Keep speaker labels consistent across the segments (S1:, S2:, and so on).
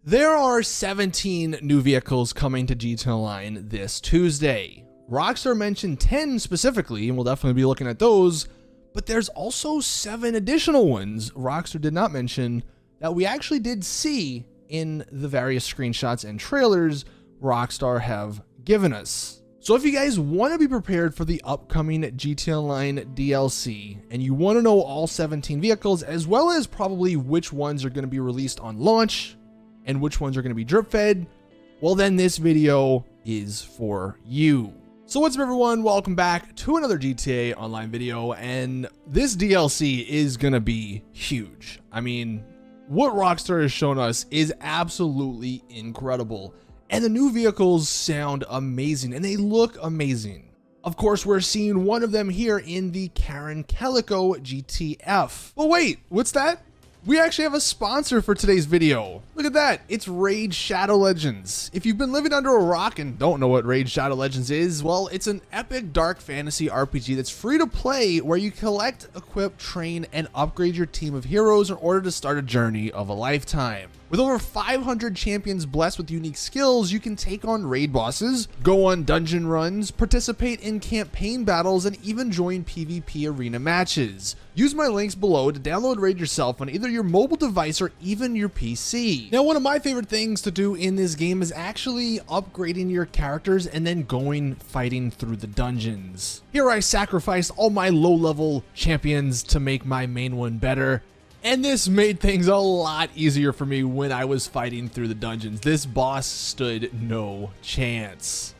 S1: There are 17 new vehicles coming to GT Online this Tuesday. Rockstar mentioned 10 specifically, and we'll definitely be looking at those, but there's also 7 additional ones Rockstar did not mention that we actually did see in the various screenshots and trailers Rockstar have given us. So if you guys want to be prepared for the upcoming GT Online DLC, and you want to know all 17 vehicles, as well as probably which ones are going to be released on launch, and which ones are going to be drip fed, well then this video is for you. So what's up everyone, welcome back to another GTA Online video, and this DLC is going to be huge. I mean, what Rockstar has shown us is absolutely incredible, and the new vehicles sound amazing and they look amazing. Of course, we're seeing one of them here in the Karin Calico GTF. But wait, what's that? We actually have a sponsor for today's video. Look at that, it's Raid Shadow Legends. If you've been living under a rock and don't know what Raid Shadow Legends is, well, it's an epic dark fantasy RPG that's free to play where you collect, equip, train, and upgrade your team of heroes in order to start a journey of a lifetime. With over 500 champions blessed with unique skills, you can take on raid bosses, go on dungeon runs, participate in campaign battles, and even join PvP arena matches. Use my links below to download Raid yourself on either your mobile device or even your PC. Now, one of my favorite things to do in this game is actually upgrading your characters and then going fighting through the dungeons. Here I sacrificed all my low-level champions to make my main one better. And this made things a lot easier for me when I was fighting through the dungeons. This boss stood no chance.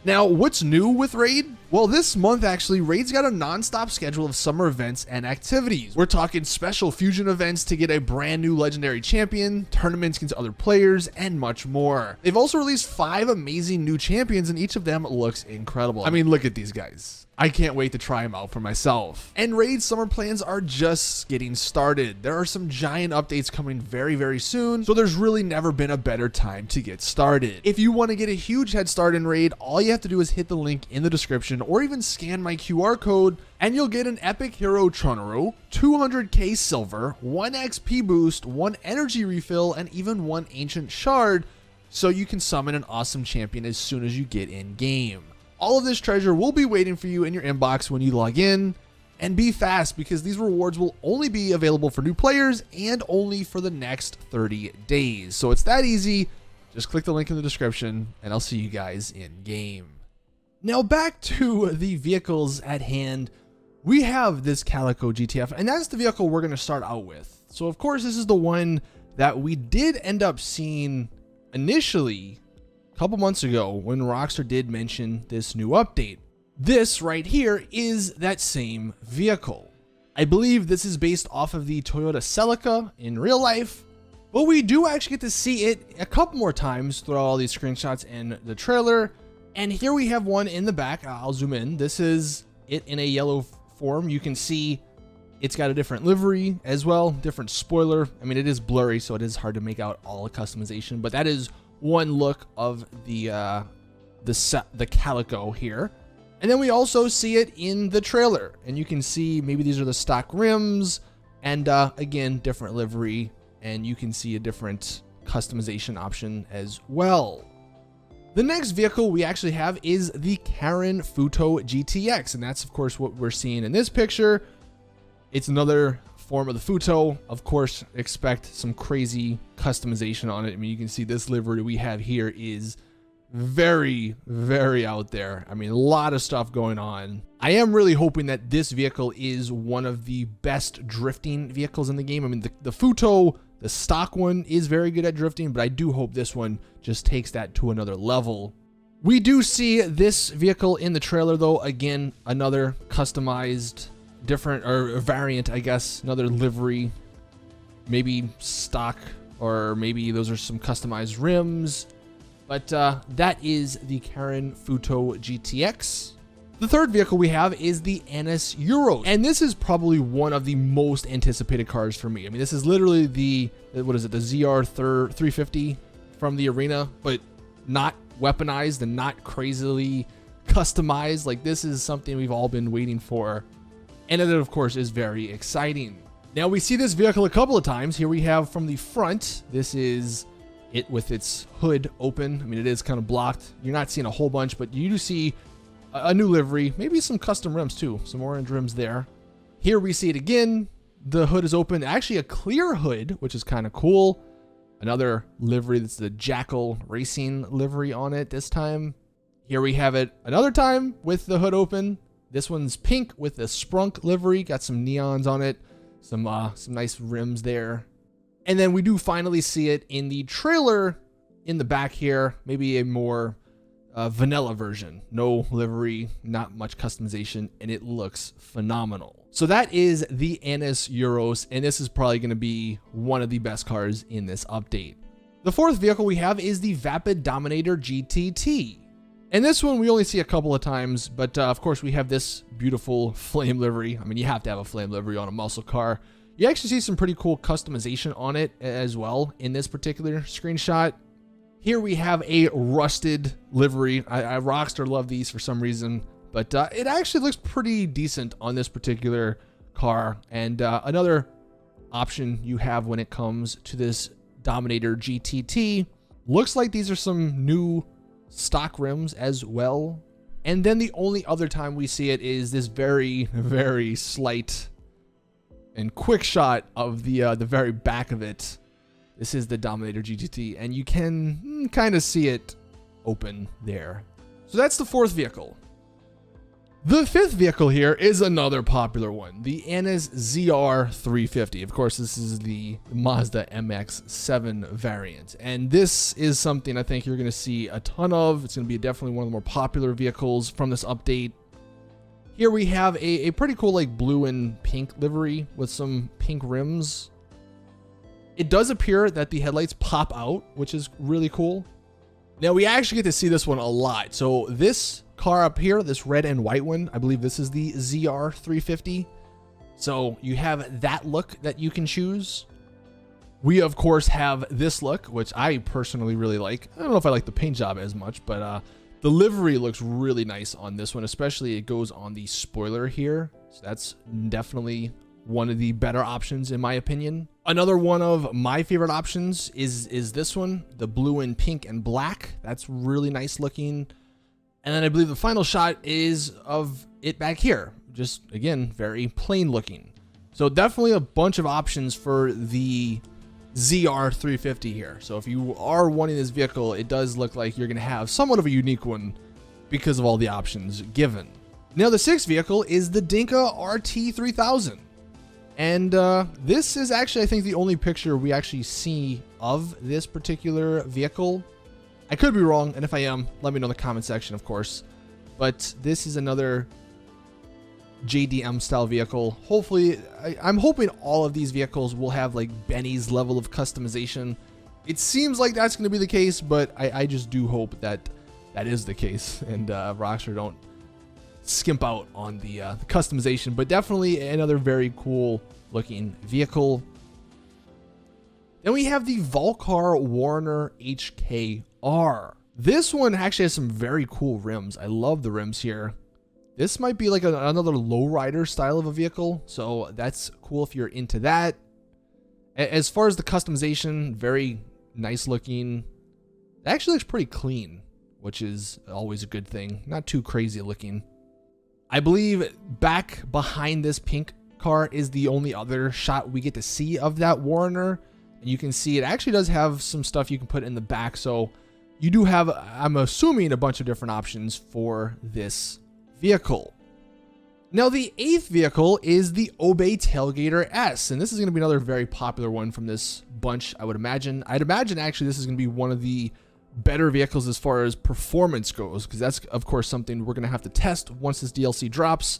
S1: Now, what's new with Raid? Well, this month actually, Raid's got a non-stop schedule of summer events and activities. We're talking special fusion events to get a brand new legendary champion, tournaments against other players, and much more. They've also released 5 amazing new champions, and each of them looks incredible. I mean, look at these guys. I can't wait to try them out for myself. And Raid's summer plans are just getting started. There are some giant updates coming very, very soon, so there's really never been a better time to get started. If you want to get a huge head start in Raid, all you have to do is hit the link in the description or even scan my QR code, and you'll get an epic hero Tronero, 200k silver, 1 XP boost, 1 energy refill, and even 1 ancient shard, so you can summon an awesome champion as soon as you get in game. All of this treasure will be waiting for you in your inbox when you log in, and be fast because these rewards will only be available for new players and only for the next 30 days. So it's that easy. Just click the link in the description and I'll see you guys in game. Now back to the vehicles at hand. We have this Calico GTF, and that's the vehicle we're going to start out with. So of course this is the one that we did end up seeing initially couple months ago when Rockstar did mention this new update. This right here is that same vehicle. I believe this is based off of the Toyota Celica in real life, but we do actually get to see it a couple more times throughout all these screenshots and the trailer. And here we have one in the back. I'll zoom in. This is it in a yellow form. You can see it's got a different livery as well, different spoiler. I mean, it is blurry, so it is hard to make out all the customization, but that is one look of the Calico here. And then we also see it in the trailer, and you can see maybe these are the stock rims, and again, different livery, and you can see a different customization option as well. The next vehicle we actually have is the Karin Futo GTX, and that's of course what we're seeing in this picture. It's another form of the Futo. Of course, expect some crazy customization on it. I mean, you can see this livery we have here is very, very out there. I mean, a lot of stuff going on. I am really hoping that this vehicle is one of the best drifting vehicles in the game. I mean, the Futo, the stock one, is very good at drifting, but I do hope this one just takes that to another level. We do see this vehicle in the trailer, though. Again, another customized different or variant, I guess, another livery, maybe stock, or maybe those are some customized rims, but that is the Karin Futo GTX. The third vehicle we have is the Annis Euros, and this is probably one of the most anticipated cars for me. I mean, this is literally the, what is it, the ZR350 from the arena, but not weaponized and not crazily customized. Like, this is something we've all been waiting for. And it, of course, is very exciting. Now, we see this vehicle a couple of times. Here we have from the front, this is it with its hood open. I mean, it is kind of blocked. You're not seeing a whole bunch, but you do see a new livery, maybe some custom rims too, some orange rims there. Here we see it again. The hood is open, actually a clear hood, which is kind of cool. Another livery, that's the Jackal Racing livery on it this time. Here we have it another time with the hood open. This one's pink with the Sprunk livery, got some neons on it, some nice rims there. And then we do finally see it in the trailer in the back here, maybe a more vanilla version. No livery, not much customization, and it looks phenomenal. So that is the Annis Euros, and this is probably going to be one of the best cars in this update. The fourth vehicle we have is the Vapid Dominator GTT. And this one we only see a couple of times, but of course we have this beautiful flame livery. I mean, you have to have a flame livery on a muscle car. You actually see some pretty cool customization on it as well in this particular screenshot. Here we have a rusted livery. I Rockstar love these for some reason, but it actually looks pretty decent on this particular car. And another option you have when it comes to this Dominator GTT, looks like these are some new stock rims as well. And then the only other time we see it is this very, very slight and quick shot of the very back of it. This is the Dominator GTT, and you can kind of see it open there. So that's the fourth vehicle. The fifth vehicle here is another popular one, the Annis ZR350. Of course, this is the Mazda MX-7 variant, and this is something I think you're going to see a ton of. It's going to be definitely one of the more popular vehicles from this update. Here we have a pretty cool like blue and pink livery with some pink rims. It does appear that the headlights pop out, which is really cool. Now we actually get to see this one a lot. So this car up here, this red and white one, I believe this is the ZR350. So you have that look that you can choose. We of course have this look, which I personally really like. I don't know if I like the paint job as much, but the livery looks really nice on this one, especially it goes on the spoiler here. So that's definitely one of the better options in my opinion. Another one of my favorite options is this one, the blue and pink and black. That's really nice looking. And then I believe the final shot is of it back here. Just again, very plain looking. So definitely a bunch of options for the ZR350 here. So if you are wanting this vehicle, it does look like you're going to have somewhat of a unique one because of all the options given. Now the sixth vehicle is the Dinka RT3000. And this is actually, I think, the only picture we actually see of this particular vehicle. I could be wrong, and if I am, let me know in the comment section, of course. But this is another JDM style vehicle. Hopefully, I'm hoping all of these vehicles will have like Benny's level of customization. It seems like that's going to be the case, but I just do hope that that is the case, and Rockstar don't skimp out on the customization. But definitely another very cool looking vehicle. Then we have the Valkar Warner HKR. This one actually has some very cool rims. I love the rims here. This might be like another lowrider style of a vehicle, so that's cool if you're into that. As far as the customization, very nice looking. It actually looks pretty clean, which is always a good thing. Not too crazy looking. I believe back behind this pink car is the only other shot we get to see of that Warner. And you can see it actually does have some stuff you can put in the back. So you do have, I'm assuming, a bunch of different options for this vehicle. Now the eighth vehicle is the Obey Tailgater S. And this is going to be another very popular one from this bunch, I would imagine. I'd imagine actually this is going to be one of the better vehicles as far as performance goes, because that's of course something we're going to have to test once this DLC drops.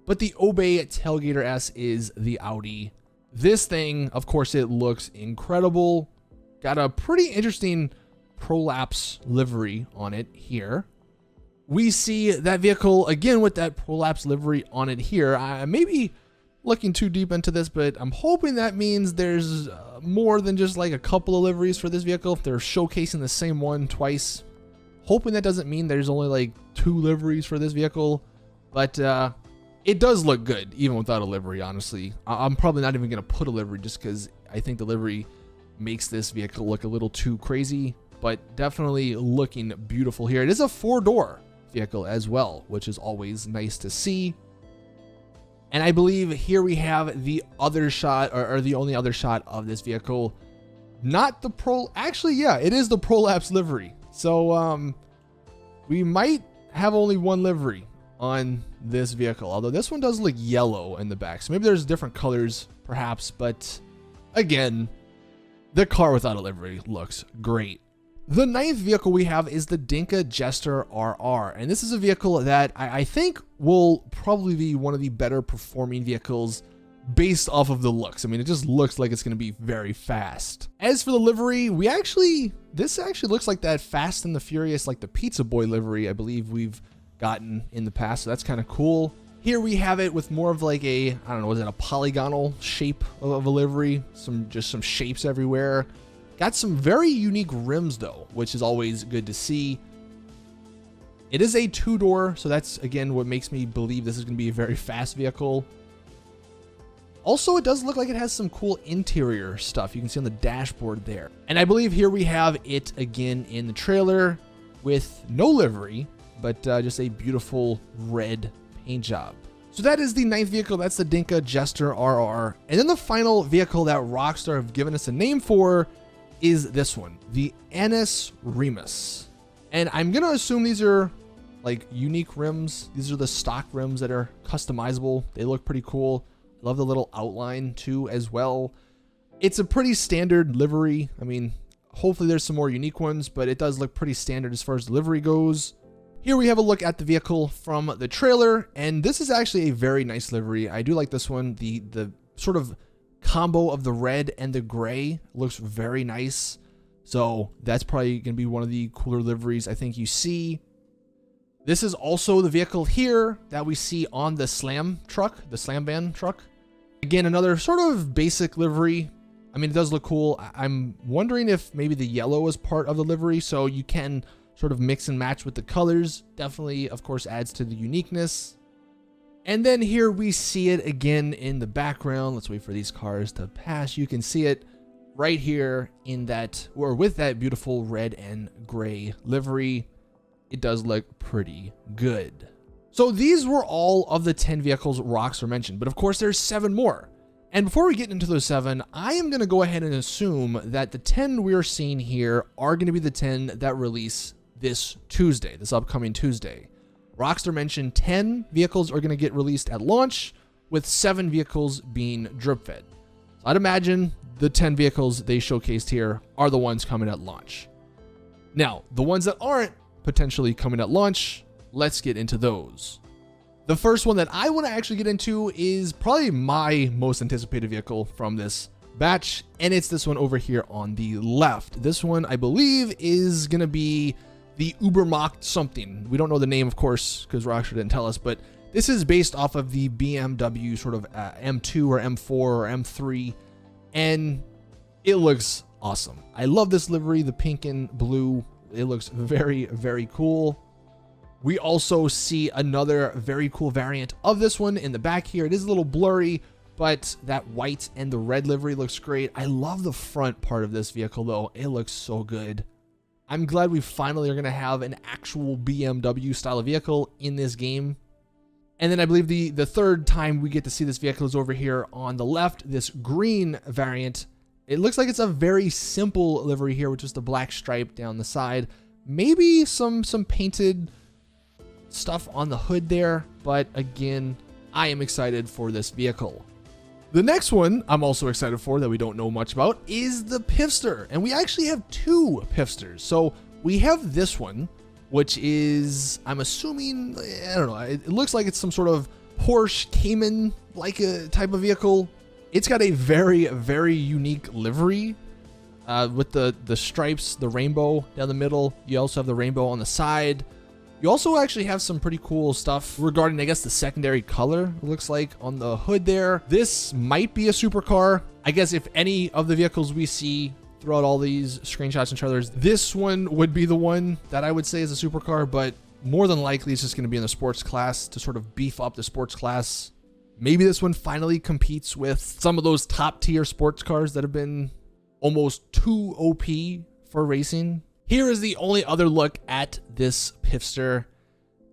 S1: But the Obey Tailgater S is the Audi. This thing, of course, it looks incredible. Got a pretty interesting prolapse livery on it here. We see that vehicle again with that prolapse livery on it here. I may be looking too deep into this, but I'm hoping that means there's more than just like a couple of liveries for this vehicle. If they're showcasing the same one twice, hoping that doesn't mean there's only like 2 liveries for this vehicle. But it does look good even without a livery, honestly. I'm probably not even going to put a livery just because I think the livery makes this vehicle look a little too crazy, but definitely looking beautiful here. It is a 4-door vehicle as well, which is always nice to see. And I believe here we have the other shot, or the only other shot of this vehicle. Not the actually, yeah, it is the Prolapse livery. So we might have only one livery on this vehicle, although this one does look yellow in the back, so maybe there's different colors perhaps, but again, the car without a livery looks great. The 9th vehicle we have is the Dinka Jester RR, and this is a vehicle that I think will probably be one of the better performing vehicles based off of the looks. I mean, it just looks like it's going to be very fast. As for the livery, this actually looks like that Fast and the Furious, like the Pizza Boy livery I believe we've gotten in the past, so that's kind of cool. Here we have it with more of like a, I don't know, is it a polygonal shape of a livery? Just some shapes everywhere. Got some very unique rims though, which is always good to see. It is a 2-door, so that's again what makes me believe this is going to be a very fast vehicle. Also, it does look like it has some cool interior stuff you can see on the dashboard there. And I believe here we have it again in the trailer with no livery, but just a beautiful red paint job. So that is the 9th vehicle. That's the Dinka Jester RR. And then the final vehicle that Rockstar have given us a name for is this one, the Remus. And I'm going to assume these are like unique rims. These are the stock rims that are customizable. They look pretty cool. Love the little outline too as well. It's a pretty standard livery. I mean, hopefully there's some more unique ones, but it does look pretty standard as far as the livery goes. Here we have a look at the vehicle from the trailer, and this is actually a very nice livery. I do like this one. The sort of combo of the red and the gray looks very nice. So that's probably going to be one of the cooler liveries I think you see. This is also the vehicle here that we see on the Slam truck, the Slam van truck. Again, another sort of basic livery. I mean, it does look cool. I'm wondering if maybe the yellow is part of the livery, so you can sort of mix and match with the colors. Definitely, of course, adds to the uniqueness. And then here we see it again in the background. Let's wait for these cars to pass. You can see it right here in that, or with that beautiful red and gray livery. It does look pretty good. So these were all of the 10 vehicles Rockstar mentioned, but of course there's 7 more. And before we get into those 7, I am going to go ahead and assume that the 10 we're seeing here are going to be the 10 that release this Tuesday, this upcoming Tuesday. Rockstar mentioned 10 vehicles are going to get released at launch, with 7 vehicles being drip fed. So I'd imagine the 10 vehicles they showcased here are the ones coming at launch. Now, the ones that aren't potentially coming at launch, let's get into those. The first one that I want to actually get into is probably my most anticipated vehicle from this batch, and it's this one over here on the left. This one, I believe, is going to be the Ubermacht something. We don't know the name, of course, because Rockstar didn't tell us, but this is based off of the BMW sort of M2 or M4 or M3, and it looks awesome. I love this livery, the pink and blue. It looks very, very cool. We also see another very cool variant of this one in the back here. It is a little blurry, but that white and the red livery looks great. I love the front part of this vehicle though. It looks so good. I'm glad we finally are going to have an actual BMW style of vehicle in this game. And then I believe the third time we get to see this vehicle is over here on the left, this green variant. It looks like it's a very simple livery here with just a black stripe down the side. Maybe some painted stuff on the hood there, but again, I am excited for this vehicle. The next one I'm also excited for that we don't know much about is the Pipster, and we actually have 2 Pipsters. So we have this one, which is, I'm assuming, I don't know, it looks like it's some sort of Porsche Cayman like a type of vehicle. It's got a very, very unique livery with the stripes, the rainbow down the middle. You also have the rainbow on the side. You also actually have some pretty cool stuff regarding, I guess, the secondary color, it looks like, on the hood there. This might be a supercar. I guess if any of the vehicles we see throughout all these screenshots and trailers, this one would be the one that I would say is a supercar, but more than likely it's just going to be in the sports class to sort of beef up the sports class. Maybe this one finally competes with some of those top tier sports cars that have been almost too OP for racing. Here is the only other look at this Pipster,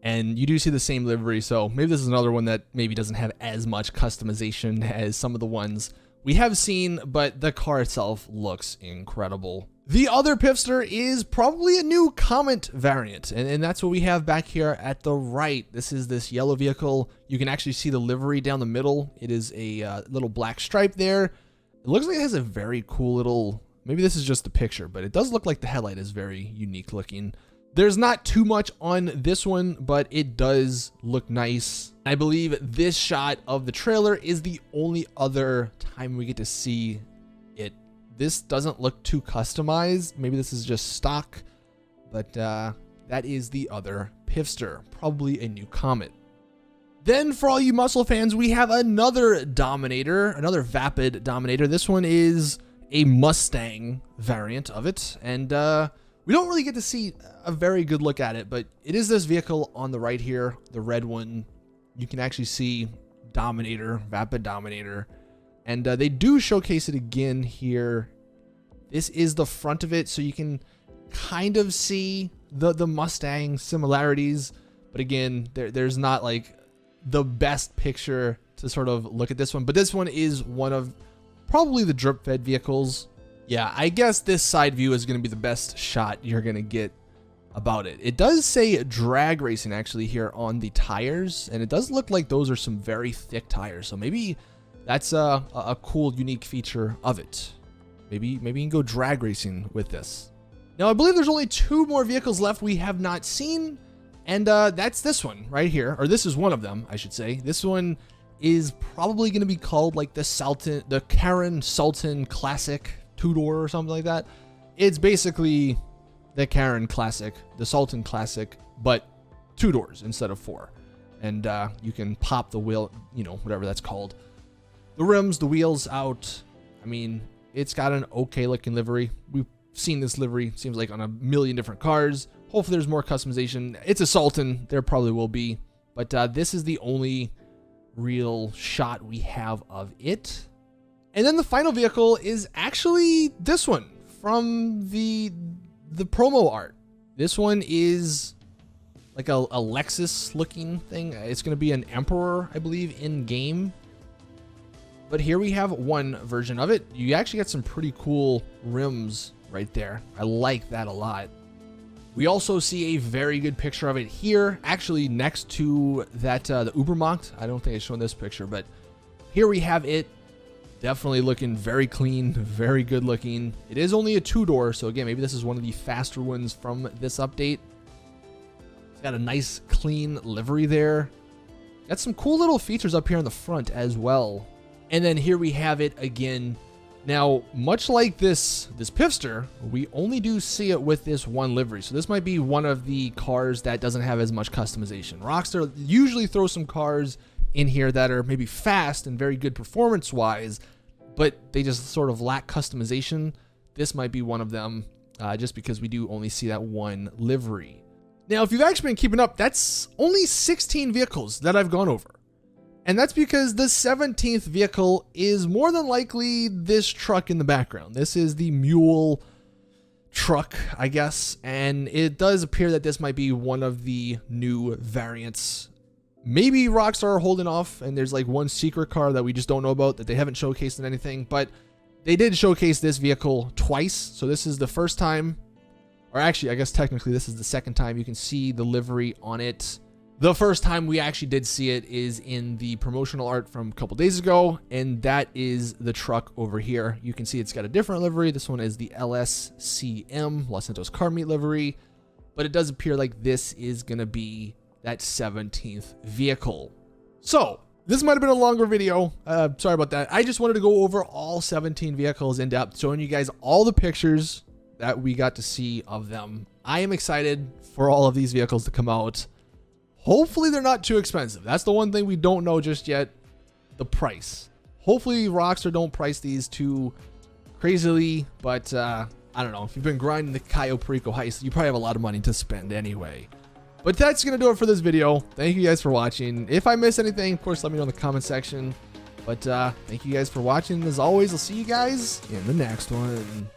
S1: and you do see the same livery, so maybe this is another one that maybe doesn't have as much customization as some of the ones we have seen, but the car itself looks incredible. The other Pipster is probably a new Comet variant, and that's what we have back here at the right. This is this yellow vehicle. You can actually see the livery down the middle. It is a little black stripe there. It looks like it has a very cool little, maybe this is just the picture, but it does look like the headlight is very unique looking. There's not too much on this one, but it does look nice. I believe this shot of the trailer is the only other time we get to see it. This doesn't look too customized. Maybe this is just stock, but that is the other Pipster, probably a new Comet. Then for all you muscle fans, we have another Dominator, another Vapid Dominator. This one is a Mustang variant of it, and we don't really get to see a very good look at it, but it is this vehicle on the right here, the red one. You can actually see Dominator, Vapid Dominator, and they do showcase it again here. This is the front of it, so you can kind of see the Mustang similarities, but again, there's not like the best picture to sort of look at this one, but this one is one of probably the drip fed vehicles. Yeah, I guess this side view is going to be the best shot you're going to get about it. It does say drag racing actually here on the tires, and it does look like those are some very thick tires, so maybe that's a cool, unique feature of it. Maybe you can go drag racing with this. Now, I believe there's only 2 more vehicles left we have not seen, and that's this one right here, or this is one of them, I should say. This one is probably going to be called like the Karin Sultan Classic 2-door or something like that. It's basically the Karin Classic, the Sultan Classic, but 2 doors instead of 4. And you can pop the wheel, you know, whatever that's called. The rims, the wheels out. I mean, it's got an okay looking livery. We've seen this livery, seems like, on a million different cars. Hopefully there's more customization. It's a Sultan, there probably will be. But this is the only real shot we have of it. And then the final vehicle is actually this one from the promo art. This one is like a Lexus looking thing. It's going to be an Emperor, I believe, in game. But here we have one version of it. You actually get some pretty cool rims right there. I like that a lot. We also see a very good picture of it here, actually next to that the Ubermacht. I don't think it's shown this picture, but here we have it. Definitely looking very clean, very good looking. It is only a 2-door, so again, maybe this is one of the faster ones from this update. It's got a nice clean livery there. Got some cool little features up here on the front as well. And then here we have it again. Now, much like this Pipster, we only do see it with this one livery. So this might be one of the cars that doesn't have as much customization. Rockstar usually throws some cars in here that are maybe fast and very good performance-wise, but they just sort of lack customization. This might be one of them, just because we do only see that one livery. Now, if you've actually been keeping up, that's only 16 vehicles that I've gone over. And that's because the 17th vehicle is more than likely this truck in the background. This is the mule truck, I guess, and it does appear that this might be one of the new variants. Maybe Rockstar are holding off, and there's like one secret car that we just don't know about that they haven't showcased in anything, but they did showcase this vehicle twice. So this is the first time, or actually, I guess technically this is the second time you can see the livery on it. The first time we actually did see it is in the promotional art from a couple days ago, and that is the truck over here. You can see it's got a different livery. This one is the LSCM, Los Santos Car Meet livery, but it does appear like this is going to be that 17th vehicle. So this might have been a longer video. Sorry about that. I just wanted to go over all 17 vehicles in depth, showing you guys all the pictures that we got to see of them. I am excited for all of these vehicles to come out. Hopefully they're not too expensive. That's the one thing we don't know just yet, the price. Hopefully Rockstar don't price these too crazily, but I don't know. If you've been grinding the Cayo Perico heist, you probably have a lot of money to spend anyway. But that's going to do it for this video. Thank you guys for watching. If I missed anything, of course, let me know in the comment section. But thank you guys for watching. As always, I'll see you guys in the next one.